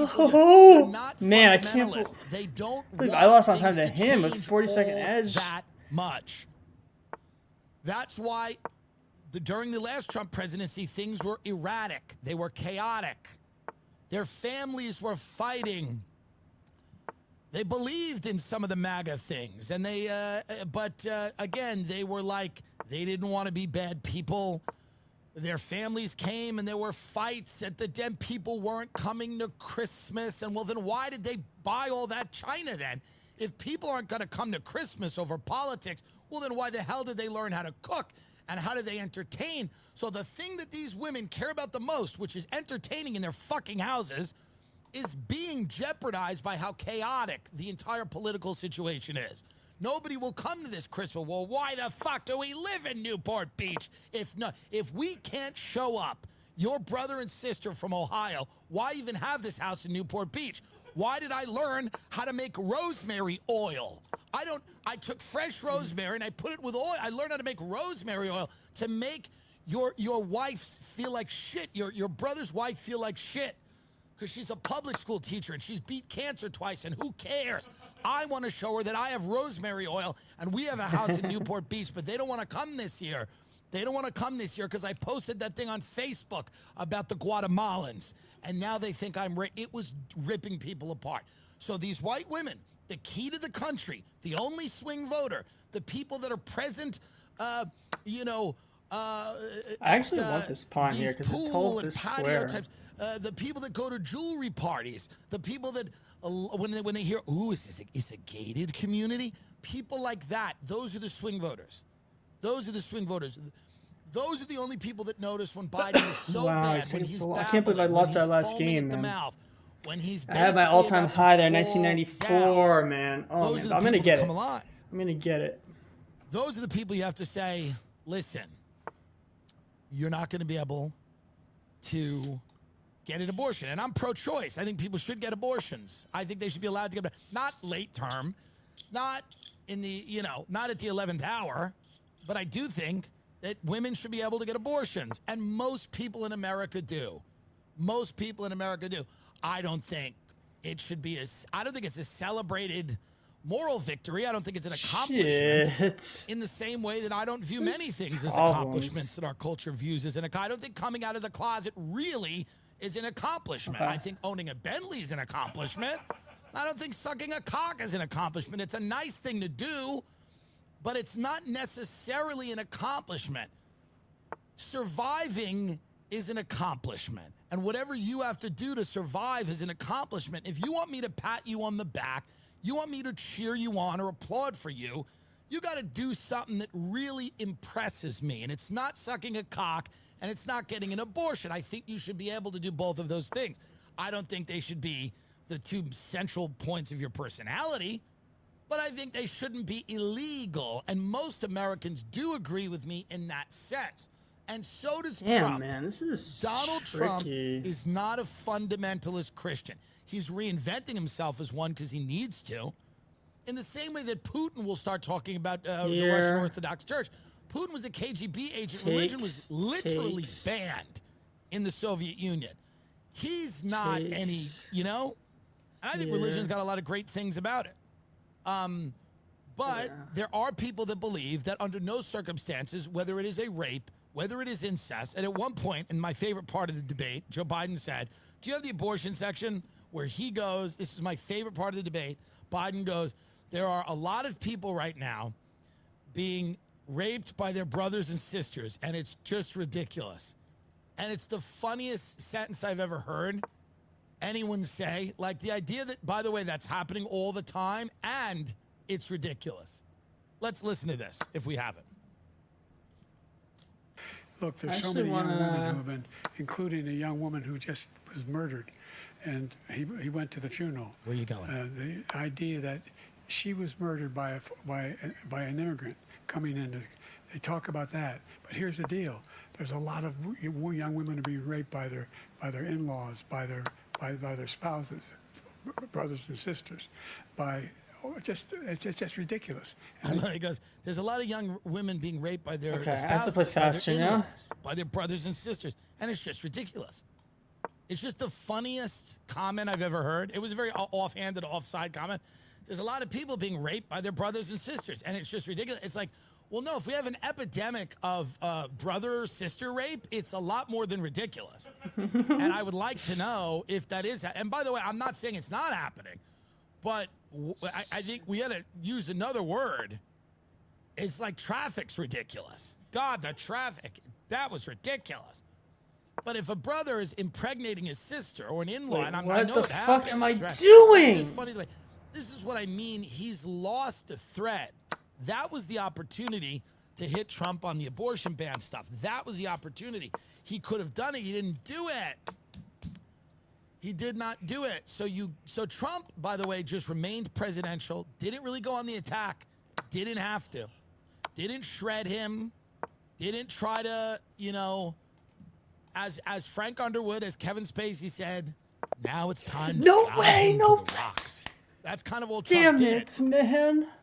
people. They're not Man, I can't fundamentalists. They don't believe want I lost on time things to to him with change 40-second all edge. that much. That's why during the last Trump presidency, things were erratic. They were chaotic. Their families were fighting. They believed in some of the MAGA things, and but again, they were like, they didn't want to be bad people. Their families came, and there were fights at the den. People weren't coming to Christmas, and well, then why did they buy all that China then? If people aren't going to come to Christmas over politics, well, then why the hell did they learn how to cook, and how do they entertain? So the thing that these women care about the most, which is entertaining in their fucking houses, is being jeopardized by how chaotic the entire political situation is. Nobody will come to this Christmas. Well, why the fuck do we live in Newport Beach? If we can't show up, your brother and sister from Ohio, why even have this house in Newport Beach? Why did I learn how to make rosemary oil? I took fresh rosemary and I put it with oil. I learned how to make rosemary oil to make your wife feel like shit, your brother's wife feel like shit. Because she's a public school teacher and she's beat cancer twice, and who cares? I want to show her that I have rosemary oil and we have a house in Newport Beach, but they don't want to come this year. They don't want to come this year because I posted that thing on Facebook about the Guatemalans, and now they think it was ripping people apart. So these white women, the key to the country, the only swing voter, the people that are present, I actually want this pawn here because it pulls this square. Types, the people that go to jewelry parties, the people that when they hear, ooh, is a gated community? People like that, those are the swing voters. Those are the swing voters. Those are the only people that notice when Biden is so bad, when he's babbling, I can't believe I lost that last game, man. Mouth, when he's I had my all-time high there, 1994, down. Man. Oh, man. I'm going to get it. I'm going to get it. Those are the people you have to say, listen, you're not going to be able to get an abortion. And I'm pro-choice. I think people should get abortions. I think they should be allowed to get, not late term, not in the, not at the 11th hour, but I do think that women should be able to get abortions. And most people in America do. Most people in America do. I don't think it should be I don't think it's a celebrated moral victory. I don't think it's an accomplishment in the same way that I don't view many things as accomplishments that our culture views as an accomplishment. I don't think coming out of the closet really is an accomplishment. I think owning a Bentley is an accomplishment. I don't think sucking a cock is an accomplishment. It's a nice thing to do, but it's not necessarily an accomplishment. Surviving is an accomplishment. And whatever you have to do to survive is an accomplishment. If you want me to pat you on the back, you want me to cheer you on or applaud for you, you got to do something that really impresses me. And it's not sucking a cock, and it's not getting an abortion. I think you should be able to do both of those things. I don't think they should be the two central points of your personality, but I think they shouldn't be illegal. And most Americans do agree with me in that sense. And so does Trump. Man, this is Donald Trump is not a fundamentalist Christian. He's reinventing himself as one because he needs to. In the same way that Putin will start talking about the Russian Orthodox Church. Putin was a KGB agent. Religion was literally banned in the Soviet Union. He's not any, and I think religion's got a lot of great things about it. But there are people that believe that under no circumstances, whether it is a rape, whether it is incest, and at one point in my favorite part of the debate, Joe Biden said, do you have the abortion section where he goes, this is my favorite part of the debate, Biden goes, there are a lot of people right now being raped by their brothers and sisters, and it's just ridiculous. And it's the funniest sentence I've ever heard anyone say. Like the idea that, by the way, that's happening all the time, and it's ridiculous. Let's listen to this if we haven't. Look, there's so many young women who have been, including a young woman who just was murdered, and he went to the funeral. Where are you going? The idea that she was murdered by an immigrant coming in. They talk about that, but here's the deal: there's a lot of young women are being raped by their in-laws, by their spouses, brothers and sisters, it's just ridiculous. And he goes, there's a lot of young women being raped by their spouses, I have to play faster now. By their brothers and sisters, and it's just ridiculous. It's just the funniest comment I've ever heard. It was a very offhanded, offside comment. There's a lot of people being raped by their brothers and sisters, and it's just ridiculous. It's like, well, no, if we have an epidemic of brother-sister rape, it's a lot more than ridiculous. And I would like to know if that is. And by the way, I'm not saying it's not happening, but I think we had to use another word. It's like traffic's ridiculous. God, the traffic, that was ridiculous. But if a brother is impregnating his sister or an in-law, Wait, and I know what the it happens, fuck am I it's doing? just funny. This is what I mean. He's lost the thread. That was the opportunity to hit Trump on the abortion ban stuff. That was the opportunity. He could have done it. He didn't do it. He did not do it. So Trump, by the way, just remained presidential. Didn't really go on the attack. Didn't have to. Didn't shred him. Didn't try to, as Frank Underwood, as Kevin Spacey said, now it's time to No dive way, into no the rocks. That's kind of what Damn Trump did. it, man.